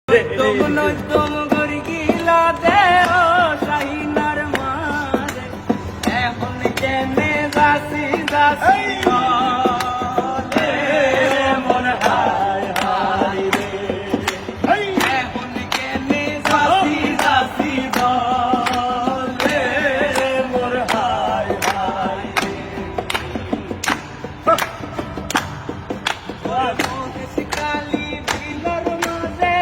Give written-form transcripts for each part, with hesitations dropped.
তুম গরি গিলা দে ও শাহিনার মারে এখন কেনে যাসি যাসি বলে মন হায় হায় রে এখন কেনে যাসি যাসি বলে মন হায় হায় রে কালি দিলর মাঝে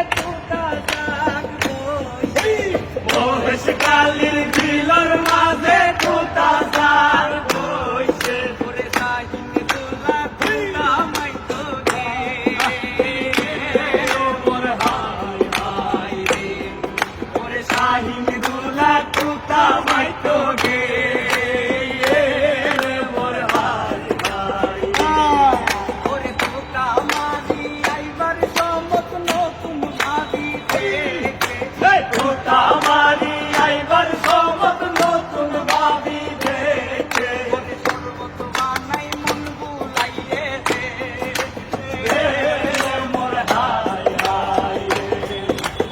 কালির দিলর মাঝে তুতা সার বইছে পরে সাহিন তুলা তুলা মাইতো গে মোর হায় হায় রে পরে সাহিন তুলা তুতা মাইতো গে মোর হায় হায় ওরে তুতা মারি আইবার সমত নতুন ভাবি দেখে তুতা মারি আইবার সমত নতুন ভাবি দেখে সর্বত বানাই মন বুলাইয়ে দে মোর হায় হায় রে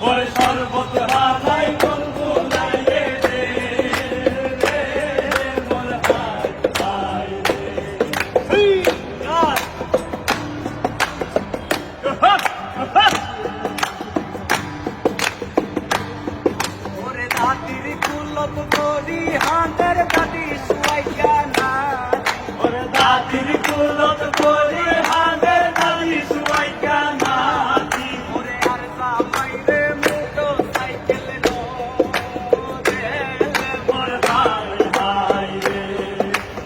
মোর সর্বত বানাই মন বুলাইয়ে দে মোর হায় হায় রে ওরে দাদির কুলত করি হাঁদের দাদি সুয়াইয়া না ওরে দাদির কুলত করি হাঁদের দাদি সুয়াইয়া না ওরে আর জামাইরে মোটর সাইকেল নো মোর হায় হায় রে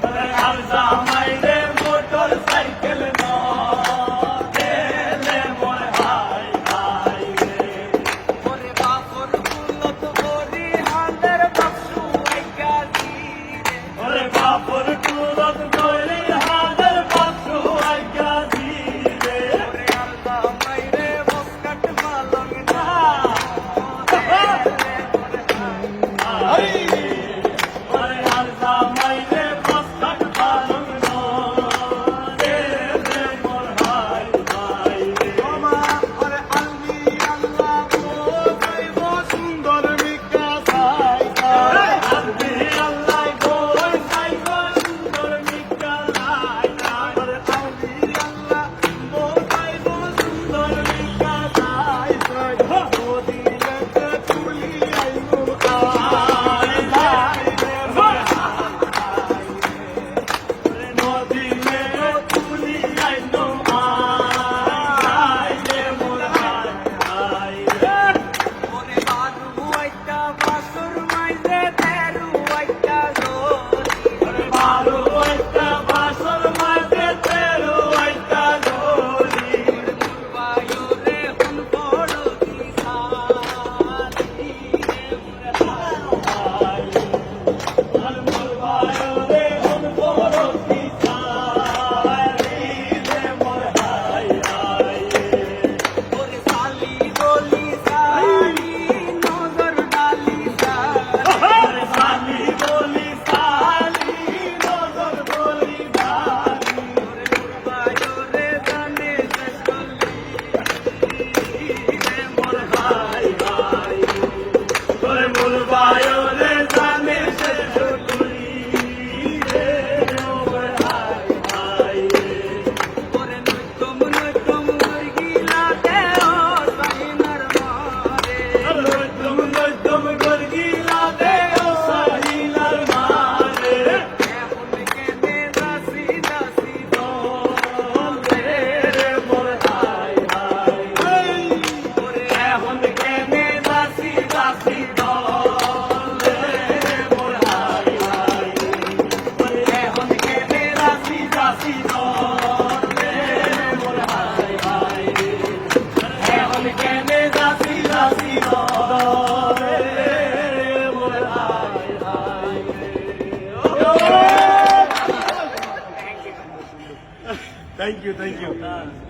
ওরে আর জামাইরে মোটর সাইকেল নো মোর হায় হায় রে ওরে বাপর কুলত করি হাঁদের বাপসু আইগা দিরে ওরে বাপর কুলত করি হাঁদের বাপসু আইগা দিরে ওরে আলদা মাইরে বসকাট পালং না ওরে আলদা মাইরে বসকাট পালং না মোর হায় হায় রে ওরে আল্লি আল্লাহ বইব সুন্দর মিকা সাই আল্লি আল্লাহ বই সাইব সুন্দর মিকা লাই ওরে আল্লি আল্লাহ বইব সুন্দর মিকা সাই নদী লেতে তুলি আইনু আই লাই মোর হায় রে নদী লেতে তুলি আইনু আই লাই মোর হায় হায় রে ওরে বারু আইতা বাসুর মাইজে তেরু আইতা জোরি ওরে বারু আইতা বাসুর মাইজে তেরু আইতা জোরি ওরে মুরবায়ু রে হুন বড় দিশালি মোর হায় হায় আর মুরবায়ু রে হুন বড় দিশালি মোর হায় হায় ওরে সালি বলি সালি নজর ডালি সালি সালি বলি সালি নজর বলি ডালি ওরে মুরবায়ু রে জানে সলি মোর হায় হায় ওরে মুরবায়ু রে জানে সলি মোর হায় হায় ওরে নৈতম গিলা দে ও শাহিনার মারে নৈতম গিলা দে ও শাহিনার মারে এখন কেনে যাসি যাসি বলে মোর হায় হায় ওরে এখন কেনে যাসি যাসি বলে মোর হায় হায় ওরে এখন কেনে যাসি যাসি বলে মোর হায় হায় এখন কেনে যাসি যাসি বলে মোর হায় হায় Thank you, thank you.